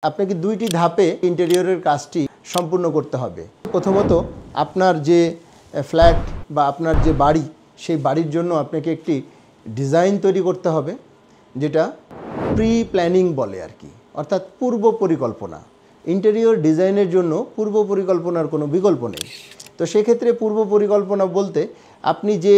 আপনাকে দুইটি ধাপে ইন্টেরিয়রের কাজটি সম্পূর্ণ করতে হবে। প্রথমত আপনার যে ফ্ল্যাট বা আপনার যে বাড়ি, সেই বাড়ির জন্য আপনাকে একটি ডিজাইন তৈরি করতে হবে, যেটা প্রি প্ল্যানিং বলে আর কি, অর্থাৎ পূর্ব পরিকল্পনা। ইন্টেরিয়র ডিজাইনের জন্য পূর্ব পরিকল্পনার কোনো বিকল্প নেই। তো সেক্ষেত্রে পূর্ব পরিকল্পনা বলতে আপনি যে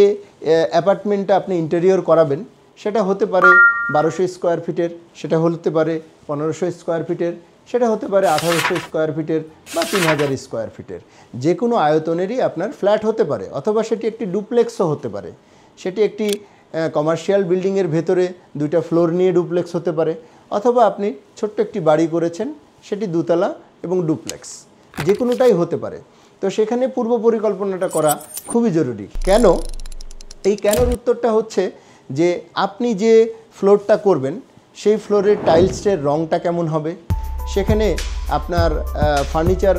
অ্যাপার্টমেন্টটা আপনি ইন্টেরিয়র করাবেন সেটা হতে পারে 1200 স্কোয়ার ফিটের, সেটা হতে পারে 1500 স্কোয়ার ফিটের, সেটা হতে পারে 1800 স্কোয়ার ফিটের বা 3000 স্কোয়ার ফিটের। যে কোনো আয়তনেরই আপনার ফ্ল্যাট হতে পারে, অথবা সেটি একটি ডুপ্লেক্সও হতে পারে। সেটি একটি কমার্শিয়াল বিল্ডিংয়ের ভেতরে 2টা ফ্লোর নিয়ে ডুপ্লেক্স হতে পারে, অথবা আপনি ছোট্ট একটি বাড়ি করেছেন, সেটি 2তলা এবং ডুপ্লেক্স, যে কোনোটাই হতে পারে। তো সেখানে পূর্ব পরিকল্পনাটা করা খুবই জরুরি। কেন? এই কেনর উত্তরটা হচ্ছে যে আপনি যে ফ্লোরটা করবেন সেই ফ্লোরের টাইলসের রঙটা কেমন হবে, সেখানে আপনার ফার্নিচার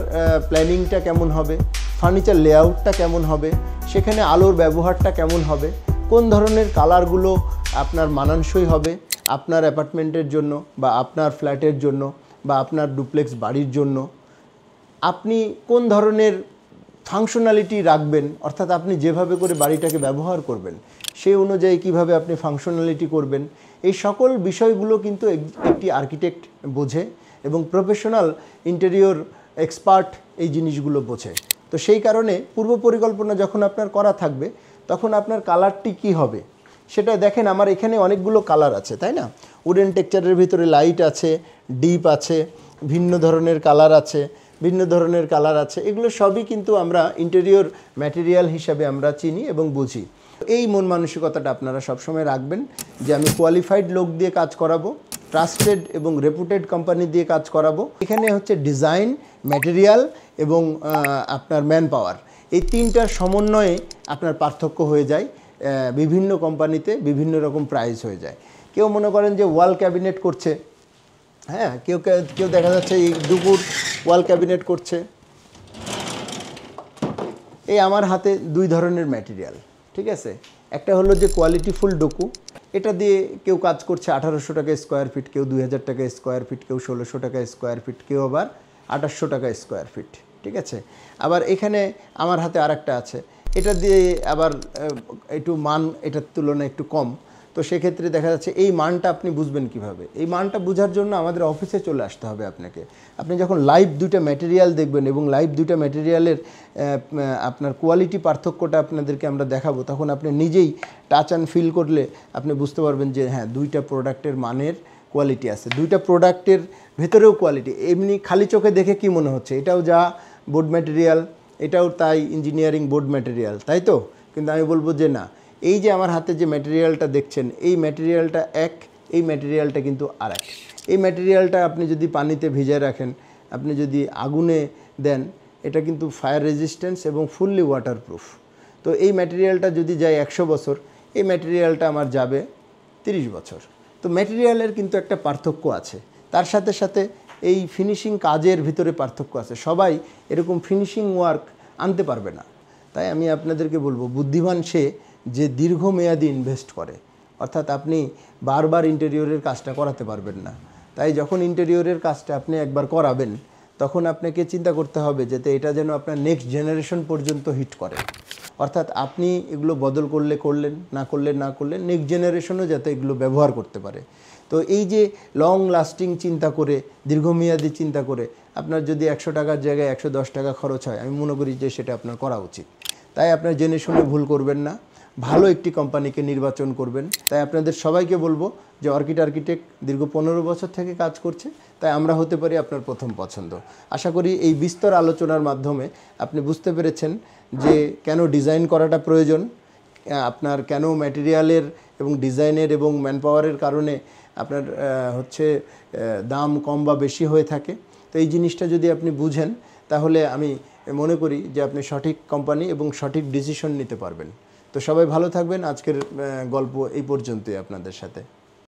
প্ল্যানিংটা কেমন হবে, ফার্নিচার লেআউটটা কেমন হবে, সেখানে আলোর ব্যবহারটা কেমন হবে, কোন ধরনের কালারগুলো আপনার মানানসই হবে আপনার অ্যাপার্টমেন্টের জন্য বা আপনার ফ্ল্যাটের জন্য বা আপনার ডুপ্লেক্স বাড়ির জন্য, আপনি কোন ধরনের ফাংশনালিটি রাখবেন, অর্থাৎ আপনি যেভাবে করে বাড়িটাকে ব্যবহার করবেন সেই অনুযায়ী কিভাবে আপনি ফাংশনালিটি করবেন, এই সকল বিষয়গুলো কিন্তু একটি আর্কিটেক্ট বোঝে এবং প্রফেশনাল ইন্টেরিয়র এক্সপার্ট এই জিনিসগুলো বোঝে। তো সেই কারণে পূর্ব পরিকল্পনা যখন আপনার করা থাকবে তখন আপনার কালারটি কি হবে সেটা দেখেন। আমার এখানে অনেকগুলো কালার আছে, তাই না? উডেন টেক্সচারের ভিতরে লাইট আছে, ডিপ আছে, ভিন্ন ধরনের কালার আছে, এগুলো সবই কিন্তু আমরা ইন্টেরিয়র ম্যাটেরিয়াল হিসাবে আমরা চিনি এবং বুঝি। এই মন মানসিকতাটা আপনারা সবসময় রাখবেন যে আমি কোয়ালিফাইড লোক দিয়ে কাজ করাবো, ট্রাস্টেড এবং রেপুটেড কোম্পানি দিয়ে কাজ করাবো। এখানে হচ্ছে ডিজাইন, ম্যাটেরিয়াল এবং আপনার ম্যান পাওয়ার, এই তিনটার সমন্বয়ে আপনার পার্থক্য হয়ে যায়। বিভিন্ন কোম্পানিতে বিভিন্ন রকম প্রাইস হয়ে যায়। কেউ মনে করেন যে ওয়াল ক্যাবিনেট করছে, হ্যাঁ, কেউ দেখা যাচ্ছে এই দুপুর ওয়াল ক্যাবিনেট করছে। এই আমার হাতে দুই ধরনের ম্যাটেরিয়াল, ঠিক আছে? একটা হলো যে কোয়ালিটিফুল ডোকু, এটা দিয়ে কেউ কাজ করছে 1800 টাকা স্কোয়ার ফিট, কেউ 2000 টাকা স্কোয়ার ফিট, কেউ 1600 টাকা স্কোয়ার ফিট, কেউ আবার 2800 টাকা স্কোয়ার ফিট, ঠিক আছে? আবার এখানে আমার হাতে আরেকটা আছে, এটা দিয়ে আবার একটু মান এটার তুলনায় একটু কম। তো সেক্ষেত্রে দেখা যাচ্ছে এই মানটা আপনি বুঝবেন কিভাবে? এই মানটা বোঝার জন্য আমাদের অফিসে চলে আসতে হবে আপনাকে। আপনি যখন লাইভ দুইটা ম্যাটেরিয়াল দেখবেন এবং লাইভ দুইটা ম্যাটেরিয়ালের আপনার কোয়ালিটি পার্থক্যটা আপনাদেরকে আমরা দেখাবো, তখন আপনি নিজেই টাচ অ্যান্ড ফিল করলে আপনি বুঝতে পারবেন যে হ্যাঁ, দুইটা প্রোডাক্টের মানের কোয়ালিটি আছে, দুইটা প্রোডাক্টের ভেতরেও কোয়ালিটি। এমনি খালি চোখে দেখে কি মনে হচ্ছে এটাও যা বোর্ড ম্যাটেরিয়াল, এটাও তাই ইঞ্জিনিয়ারিং বোর্ড ম্যাটেরিয়াল, তাই তো? কিন্তু আমি বলবো যে না, এই যে আমার হাতে যে ম্যাটেরিয়ালটা দেখছেন, এই ম্যাটেরিয়ালটা এক, এই ম্যাটেরিয়ালটা কিন্তু আর এক। এই ম্যাটেরিয়ালটা আপনি যদি পানিতে ভিজায় রাখেন, আপনি যদি আগুনে দেন, এটা কিন্তু ফায়ার রেজিস্ট্যান্স এবং ফুললি ওয়াটারপ্রুফ। তো এই ম্যাটেরিয়ালটা যদি যায় 100 বছর, এই ম্যাটেরিয়ালটা আমার যাবে 30 বছর। তো ম্যাটেরিয়ালের কিন্তু একটা পার্থক্য আছে, তার সাথে সাথে এই ফিনিশিং কাজের ভিতরে পার্থক্য আছে। সবাই এরকম ফিনিশিং ওয়ার্ক আনতে পারবে না। তাই আমি আপনাদেরকে বলবো, বুদ্ধিমান সে যে দীর্ঘমেয়াদী ইনভেস্ট করে, অর্থাৎ আপনি বারবার ইন্টেরিয়রের কাজটা করাতে পারবেন না। তাই যখন ইন্টেরিয়রের কাজটা আপনি একবার করাবেন, তখন আপনাকে চিন্তা করতে হবে যাতে এটা যেন আপনার নেক্সট জেনারেশন পর্যন্ত হিট করে। অর্থাৎ আপনি এগুলো বদল করলেন, না করলেন, নেক্সট জেনারেশনও যাতে এগুলো ব্যবহার করতে পারে। তো এই যে লং লাস্টিং চিন্তা করে, দীর্ঘমেয়াদী চিন্তা করে আপনার যদি 100 টাকার জায়গায় 110 টাকা খরচ হয়, আমি মনে করি যে সেটা আপনার করা উচিত। তাই আপনার জেনে শুনে ভুল করবেন না, ভালো একটি কোম্পানিকে নির্বাচন করবেন। তাই আপনাদের সবাইকে বলবো যে অর্কিড আর্কিটেক্ট দীর্ঘ 15 বছর থেকে কাজ করছে, তাই আমরা হতে পারি আপনার প্রথম পছন্দ। আশা করি এই বিস্তর আলোচনার মাধ্যমে আপনি বুঝতে পেরেছেন যে কেন ডিজাইন করাটা প্রয়োজন, আপনার কেন ম্যাটেরিয়ালের এবং ডিজাইনের এবং ম্যানপাওয়ারের কারণে আপনার হচ্ছে দাম কম বা বেশি হয়ে থাকে। তো এই জিনিসটা যদি আপনি বুঝেন, তাহলে আমি মনে করি যে আপনি সঠিক কোম্পানি এবং সঠিক ডিসিশন নিতে পারবেন। তো সবাই ভালো থাকবেন। আজকের গল্প এই পর্যন্তই আপনাদের সাথে।